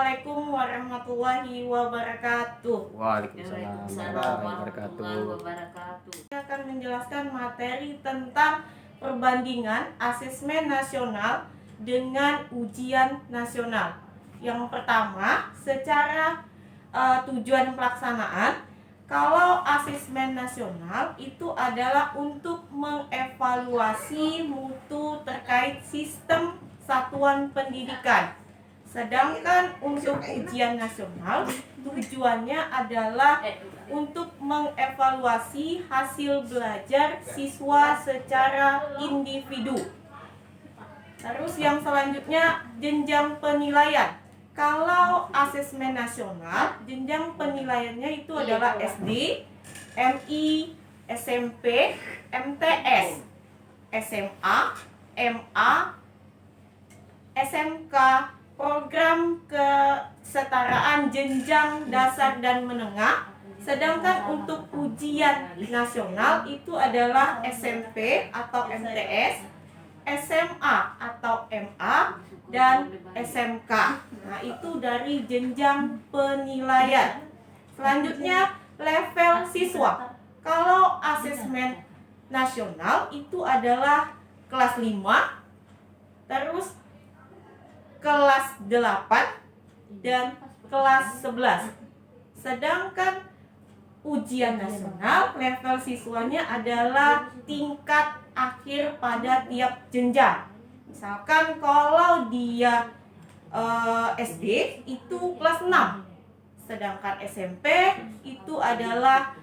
Assalamualaikum warahmatullahi wabarakatuh. Waalaikumsalam warahmatullahi wabarakatuh. Saya akan menjelaskan materi tentang perbandingan asesmen nasional dengan ujian nasional. Yang pertama, secara tujuan pelaksanaan, kalau asesmen nasional itu adalah untuk mengevaluasi mutu terkait sistem satuan pendidikan. Sedangkan untuk ujian nasional tujuannya adalah untuk mengevaluasi hasil belajar siswa secara individu. Terus yang selanjutnya jenjang penilaian. Kalau asesmen nasional, jenjang penilaiannya itu adalah SD, MI, SMP, MTS, SMA, MA, SMK, program kesetaraan jenjang dasar dan menengah. Sedangkan untuk ujian nasional itu adalah SMP atau MTS, SMA atau MA, dan SMK. Nah, itu dari jenjang penilaian. Selanjutnya level siswa. Kalau asesmen nasional itu adalah kelas 5, terus kelas 8 dan kelas 11. Sedangkan ujian nasional level siswanya adalah tingkat akhir pada tiap jenjang. Misalkan kalau dia SD itu kelas 6, sedangkan SMP itu adalah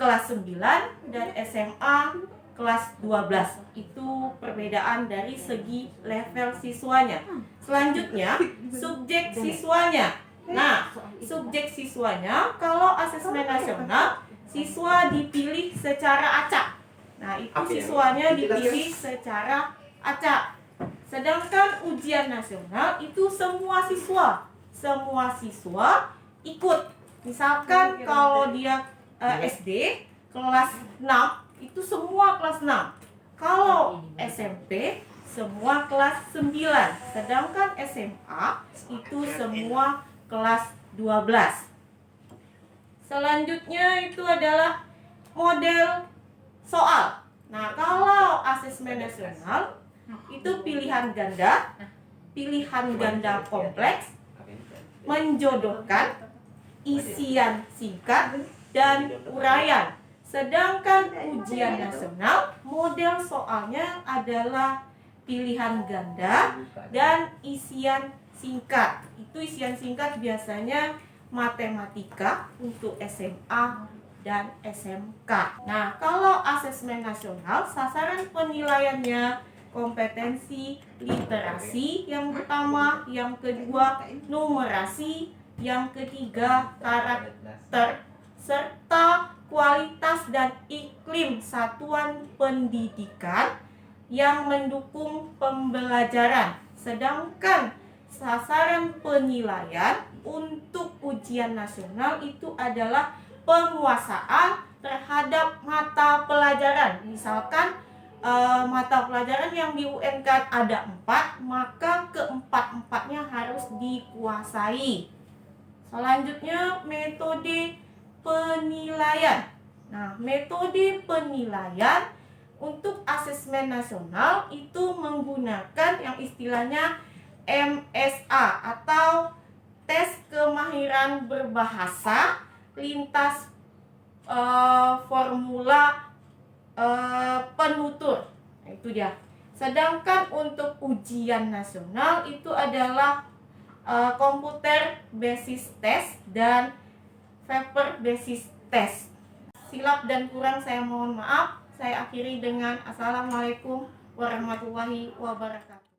kelas 9 dan SMA kelas 12. Itu perbedaan dari segi level siswanya. Selanjutnya, subjek siswanya. Nah, subjek siswanya kalau asesmen nasional, siswa dipilih secara acak. Nah, itu siswanya dipilih secara acak. Sedangkan ujian nasional itu semua siswa ikut. Misalkan kalau dia SD kelas 6 itu semua kelas 6. Kalau SMP semua kelas 9. Sedangkan SMA itu semua kelas 12. Selanjutnya itu adalah model soal. Nah, kalau asesmen nasional itu pilihan ganda kompleks, menjodohkan, isian singkat, dan uraian. Sedangkan ujian nasional model soalnya adalah pilihan ganda dan isian singkat. Itu isian singkat biasanya matematika untuk SMA dan SMK. Nah, kalau asesmen nasional sasaran penilaiannya kompetensi literasi yang pertama, yang kedua numerasi, yang ketiga karakter, serta kualitas dan iklim satuan pendidikan yang mendukung pembelajaran. Sedangkan sasaran penilaian untuk ujian nasional itu adalah penguasaan terhadap mata pelajaran. Misalkan mata pelajaran yang di UN ada 4, maka keempat-empatnya harus dikuasai. Selanjutnya metode penilaian. Nah, metode penilaian untuk asesmen nasional itu menggunakan yang istilahnya MSA atau tes kemahiran berbahasa lintas formula penutur. Nah, itu dia. Sedangkan untuk ujian nasional itu adalah komputer basis test dan paper basis test. Silap dan kurang saya mohon maaf. Saya akhiri dengan Assalamualaikum warahmatullahi wabarakatuh.